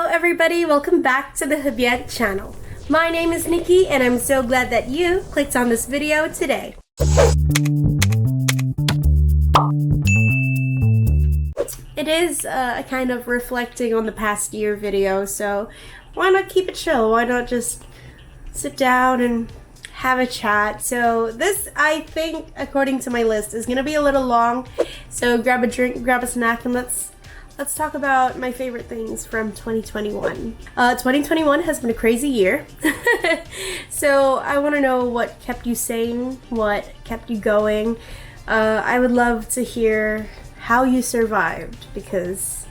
everybody, welcome back to the HUBient channel. My name is Nikki and I'm so glad that you clicked on this video today. It is a kind of reflecting on the past year video, so why not keep it chill? Why not just sit down and have a chat? So this, I think, according to my list, is gonna be a little long, so grab a drink, grab a snack, and let's talk about my favorite things from 2021. 2021 has been a crazy year. So I want to know what kept you sane, what kept you going. I would love to hear how you survived, because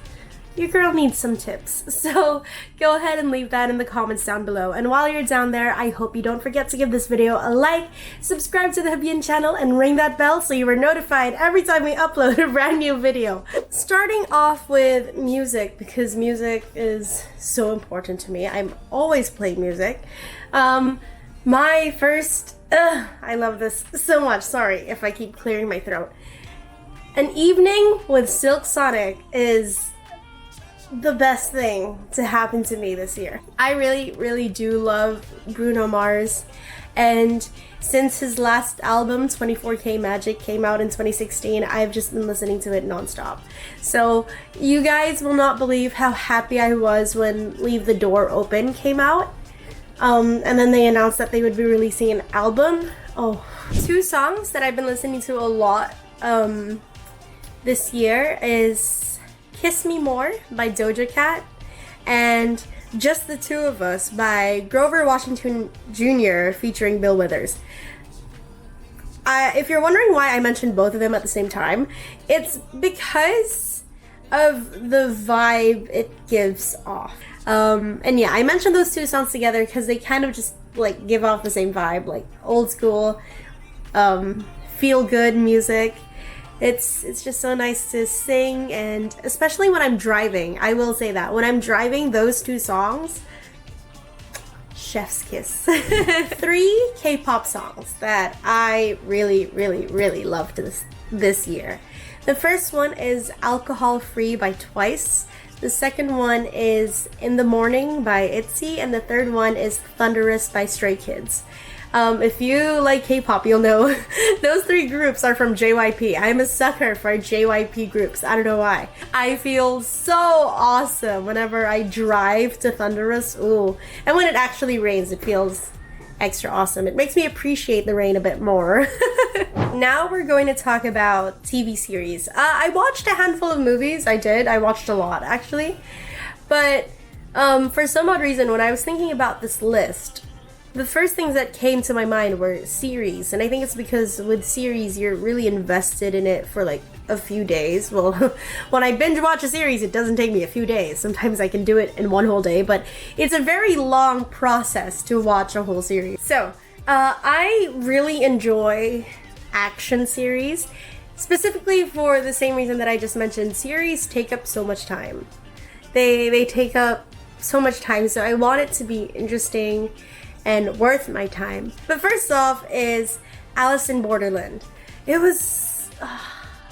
your girl needs some tips. So go ahead and leave that in the comments down below. And while you're down there, I hope you don't forget to give this video a like, subscribe to the HUBient channel, and ring that bell so you are notified every time we upload a brand new video. Starting off with music, because music is so important to me. I'm always playing music. My first, I love this so much. Sorry if I keep clearing my throat. An Evening with Silk Sonic is the best thing to happen to me this year. I really do love Bruno Mars, and since his last album 24K Magic came out in 2016, I've just been listening to it nonstop. So you guys will not believe how happy I was when Leave the Door Open came out, and then they announced that they would be releasing an album. Oh, two songs that I've been listening to a lot this year is Kiss Me More by Doja Cat and Just the Two of Us by Grover Washington Jr. featuring Bill Withers. If you're wondering why I mentioned both of them at the same time, it's because of the vibe it gives off. And yeah, I mentioned those two songs together because they kind of just like give off the same vibe, like old school, feel good music. It's just so nice to sing, and especially when I'm driving. I will say that when I'm driving, those two songs, chef's kiss. 3 K-pop songs that I really loved this year. The first one is Alcohol Free by Twice. The second one is In the Morning by ITZY, and the third one is Thunderous by Stray Kids. If you like K-pop, you'll know those 3 groups are from JYP. I'm a sucker for JYP groups. I don't know why. I feel so awesome whenever I drive to Thunderous. Ooh. And when it actually rains, it feels extra awesome. It makes me appreciate the rain a bit more. Now we're going to talk about TV series. I watched a handful of movies. I watched a lot, actually. But for some odd reason, when I was thinking about this list, the first things that came to my mind were series, and I think it's because with series you're really invested in it for like a few days. Well, when I binge watch a series, it doesn't take me a few days. Sometimes I can do it in one whole day, but it's a very long process to watch a whole series. So I really enjoy action series, specifically for the same reason that I just mentioned. Series take up so much time. They take up so much time, so I want it to be interesting and worth my time. But first off is Alice in Borderland. It was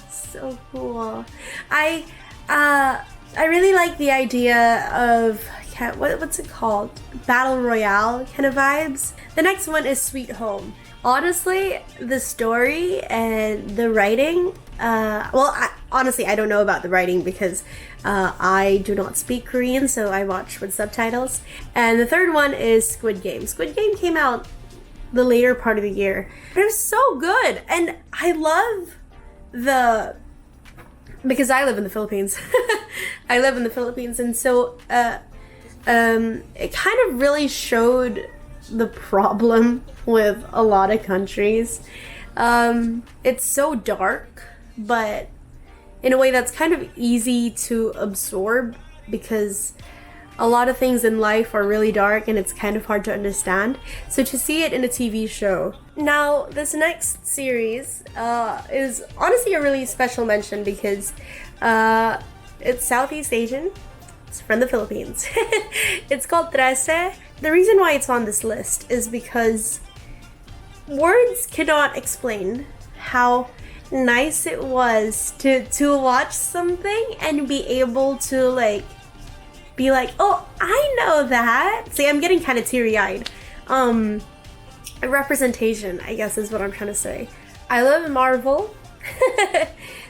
so cool. I really like the idea of what's it called? Battle Royale kind of vibes. The next one is Sweet Home. Honestly, the story and the writing, honestly, I don't know about the writing because I do not speak Korean, so I watch with subtitles. And the third one is Squid Game. Squid Game came out the later part of the year. It was so good, and I love because I live in the Philippines. I live in the Philippines, and so it kind of really showed the problem with a lot of countries. It's so dark, but in a way that's kind of easy to absorb, because a lot of things in life are really dark and it's kind of hard to understand. So to see it in a TV show. Now, this next series is honestly a really special mention because it's Southeast Asian. It's from the Philippines. It's called Trece. The reason why it's on this list is because words cannot explain how nice it was to watch something and be able to like be like, oh, I know that. See, I'm getting kind of teary-eyed. Representation, I guess, is what I'm trying to say. I love Marvel.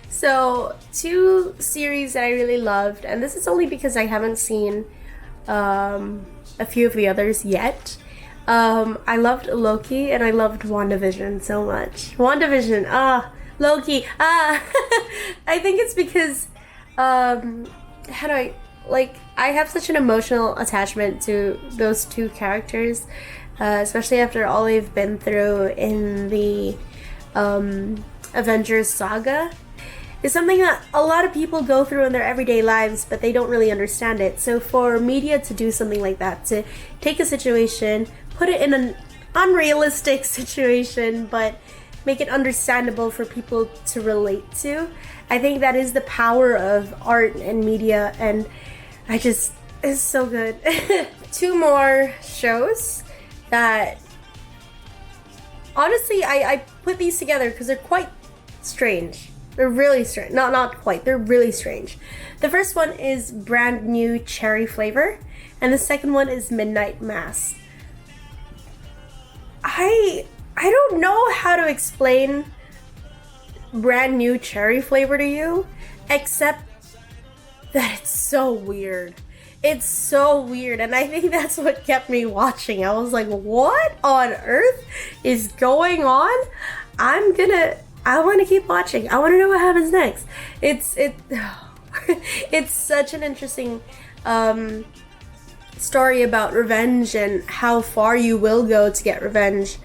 So 2 series that I really loved, and this is only because I haven't seen a few of the others yet. I loved Loki and I loved WandaVision so much. WandaVision, Loki, I think it's because, how do I have such an emotional attachment to those 2 characters, especially after all they've been through in the Avengers saga. It's something that a lot of people go through in their everyday lives, but they don't really understand it. So for media to do something like that, to take a situation, put it in an unrealistic situation, but make it understandable for people to relate to, I think that is the power of art and media, and it's so good. 2 more shows that, honestly, I put these together because they're quite strange. They're really strange. Not quite. They're really strange. The first one is Brand New Cherry Flavor, and the second one is Midnight Mass. I don't know how to explain Brand New Cherry Flavor to you, except that it's so weird. It's so weird, and I think that's what kept me watching. I was like, what on earth is going on? I want to keep watching. I want to know what happens next. It's such an interesting story about revenge and how far you will go to get revenge,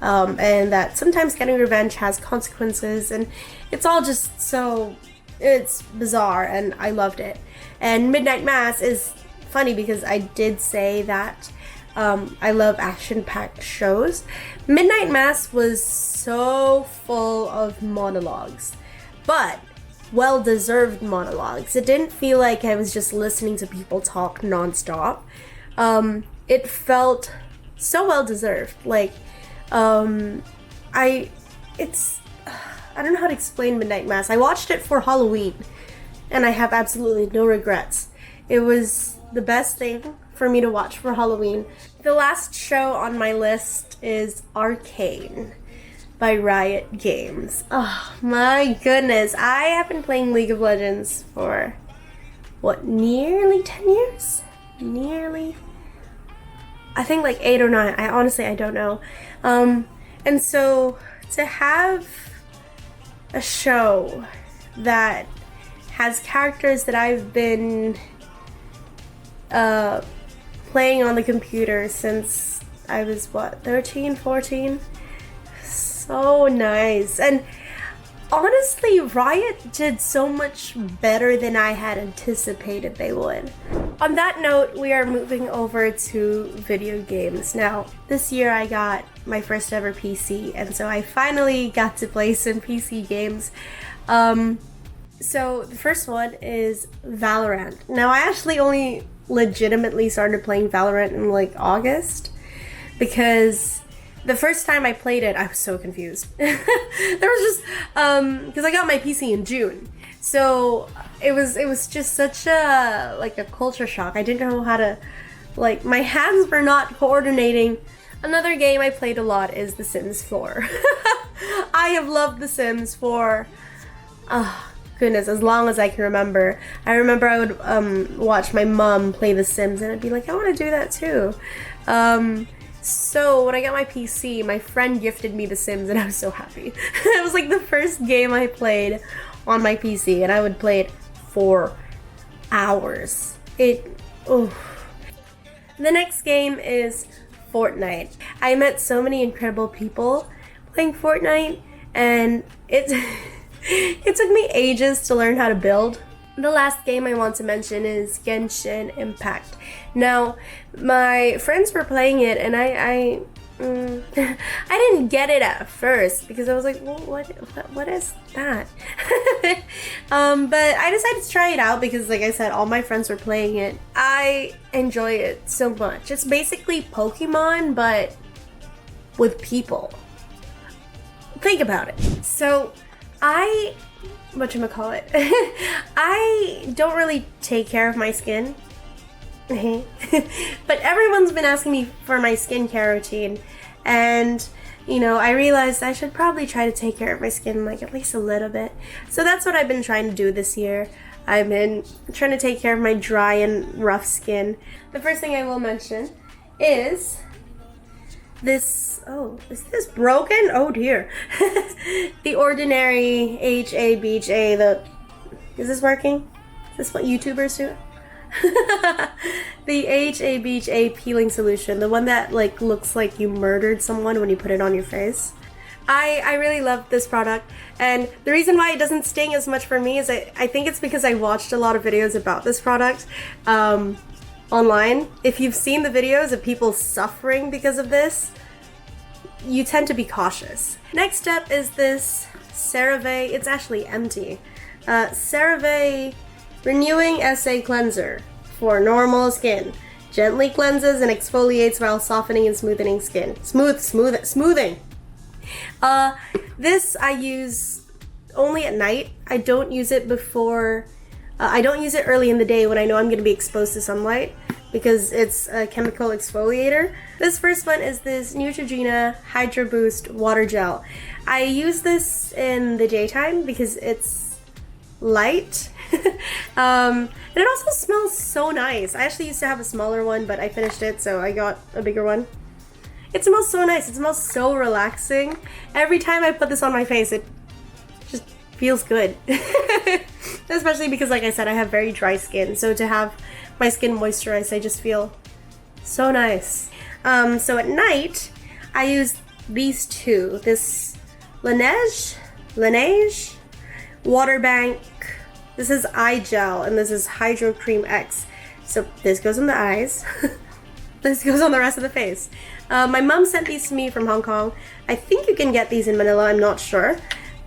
and that sometimes getting revenge has consequences, and it's all just so, it's bizarre, and I loved it. And Midnight Mass is funny because I did say that I love action-packed shows. Midnight Mass was so full of monologues, but well-deserved monologues. It didn't feel like I was just listening to people talk non-stop. It felt so well-deserved. Like, I don't know how to explain Midnight Mass. I watched it for Halloween, and I have absolutely no regrets. It was the best thing for me to watch for Halloween. The last show on my list is Arcane by Riot Games. Oh my goodness. I have been playing League of Legends for, nearly 10 years? I think like 8 or 9. I don't know. And so to have a show that has characters that I've been playing on the computer since I was 13, 14? So nice. And honestly, Riot did so much better than I had anticipated they would. On that note, we are moving over to video games. Now, this year I got my first ever PC, and so I finally got to play some PC games. So the first one is Valorant. Now, I actually only legitimately started playing Valorant in like August, because the first time I played it, I was so confused. There was just, because I got my PC in June. So it was just such a culture shock. I didn't know how to, my hands were not coordinating. Another game I played a lot is The Sims 4. I have loved The Sims for, goodness, as long as I can remember. I remember I would watch my mom play The Sims, and I'd be like, I want to do that too. So when I got my PC, my friend gifted me The Sims, and I was so happy. It was like the first game I played on my PC, and I would play it for hours. The next game is Fortnite. I met so many incredible people playing Fortnite, and it took me ages to learn how to build. The last game I want to mention is Genshin Impact. Now, my friends were playing it, and I didn't get it at first because I was like, well, what is that? But I decided to try it out because, like I said, all my friends were playing it. I enjoy it so much. It's basically Pokemon, but with people. Think about it. So, whatchamacallit? I don't really take care of my skin But everyone's been asking me for my skincare routine, and you know, I realized I should probably try to take care of my skin like at least a little bit. So that's what I've been trying to do this year. I've been trying to take care of my dry and rough skin. The first thing I will mention is this. Oh, is this broken? Oh dear. The Ordinary HUBient. Is this working? Is this what YouTubers do? The HUBient peeling solution, the one that like looks like you murdered someone when you put it on your face. I really love this product, and the reason why it doesn't sting as much for me is I think it's because I watched a lot of videos about this product online. If you've seen the videos of people suffering because of this, you tend to be cautious. Next up is this CeraVe. It's actually empty. CeraVe Renewing Essay Cleanser for normal skin. Gently cleanses and exfoliates while softening and smoothing skin. Smoothing. This I use only at night. I don't use it before. I don't use it early in the day when I know I'm going to be exposed to sunlight, because it's a chemical exfoliator. This first one is this Neutrogena Hydro Boost Water Gel. I use this in the daytime because it's light. And it also smells so nice. I actually used to have a smaller one, but I finished it, so I got a bigger one. It smells so nice. It smells so relaxing. Every time I put this on my face, it just feels good. Especially because, like I said, I have very dry skin, so to have my skin moisturized, I just feel so nice. So at night, I use these two. This Laneige Water Bank. This is eye gel, and this is Hydro Cream X. So this goes on the eyes. This goes on the rest of the face. My mom sent these to me from Hong Kong. I think you can get these in Manila, I'm not sure.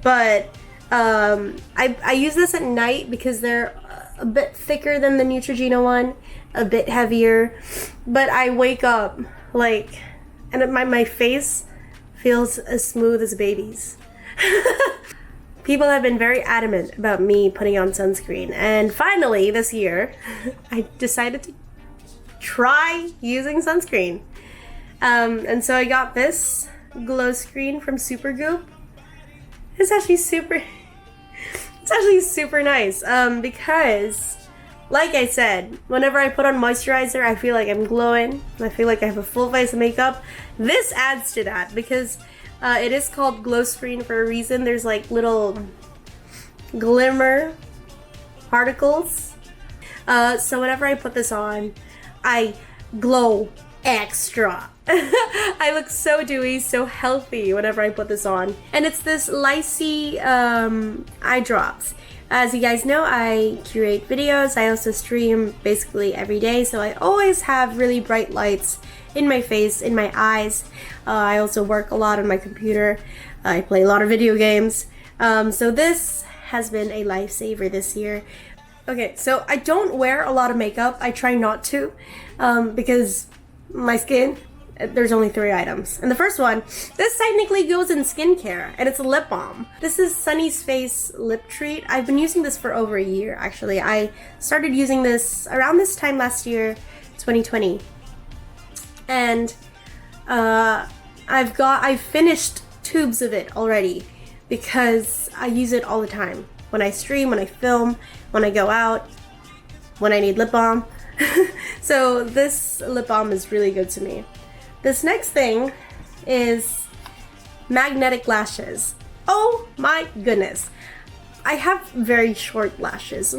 But I use this at night because they're a bit thicker than the Neutrogena one, a bit heavier. But I wake up like, and my face feels as smooth as a baby's. People have been very adamant about me putting on sunscreen, and finally this year I decided to try using sunscreen. And so I got this glow screen from Supergoop. It's actually super nice because, like I said, whenever I put on moisturizer, I feel like I'm glowing. I feel like I have a full face of makeup. This adds to that because it is called glow screen for a reason. There's like little glimmer particles. So whenever I put this on, I glow extra. I look so dewy, so healthy whenever I put this on. And it's this Lycee eye drops. As you guys know, I curate videos. I also stream basically every day, so I always have really bright lights in my face, in my eyes. I also work a lot on my computer. I play a lot of video games. So this has been a lifesaver this year. Okay, so I don't wear a lot of makeup. I try not to because my skin, there's only 3 items. And the first one, this technically goes in skincare, and it's a lip balm. This is Sunny's Face Lip Treat. I've been using this for over a year, actually. I started using this around this time last year, 2020. And I've finished tubes of it already because I use it all the time. When I stream, when I film, when I go out, when I need lip balm. So this lip balm is really good to me. This next thing is magnetic lashes. Oh my goodness. I have very short lashes.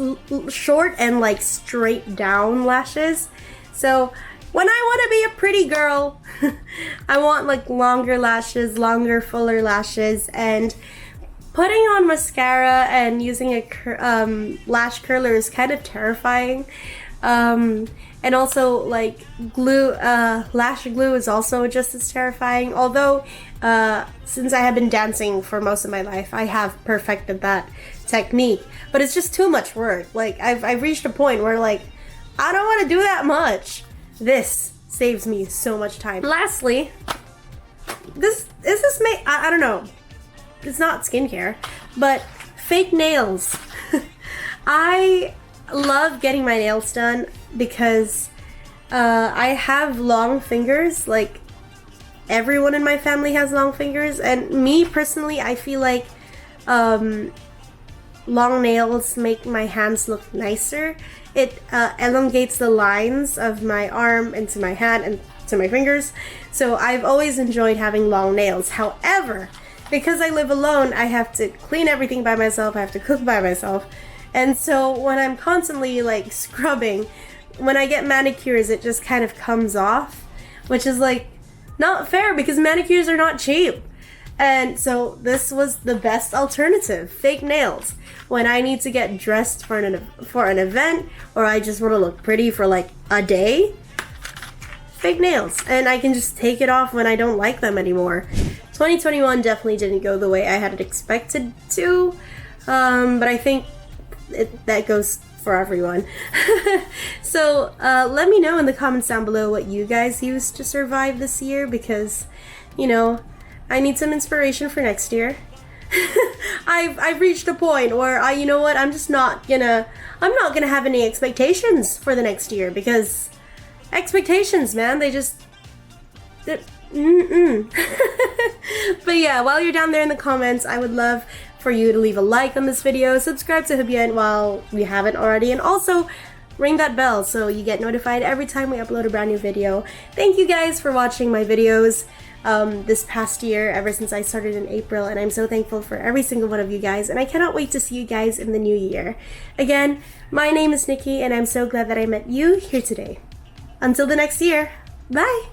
Short and like straight down lashes. So when I want to be a pretty girl, I want like longer lashes, longer, fuller lashes, and putting on mascara and using a lash curler is kind of terrifying. And also like glue, lash glue is also just as terrifying. Although, since I have been dancing for most of my life, I have perfected that technique. But it's just too much work. Like I've reached a point where like, I don't want to do that much. This saves me so much time. Lastly, I don't know. It's not skincare, but fake nails. I love getting my nails done because I have long fingers, like everyone in my family has long fingers, and me personally, I feel like long nails make my hands look nicer. It elongates the lines of my arm into my hand and to my fingers, so I've always enjoyed having long nails. However, because I live alone, I have to clean everything by myself, I have to cook by myself, and so when I'm constantly like scrubbing, when I get manicures, it just kind of comes off, which is like not fair because manicures are not cheap. And so this was the best alternative, fake nails. When I need to get dressed for an event, or I just want to look pretty for like a day, fake nails. And I can just take it off when I don't like them anymore. 2021 definitely didn't go the way I had expected to, but I think that goes for everyone. So let me know in the comments down below what you guys used to survive this year, because, you know, I need some inspiration for next year. I've reached a point where you know what, I'm not gonna have any expectations for the next year, because expectations, man, but yeah, while you're down there in the comments, I would love for you to leave a like on this video, subscribe to HUBient while you haven't already, and also ring that bell so you get notified every time we upload a brand new video. Thank you guys for watching my videos this past year, ever since I started in April, and I'm so thankful for every single one of you guys, and I cannot wait to see you guys in the new year. Again, my name is Nikki, and I'm so glad that I met you here today. Until the next year, bye!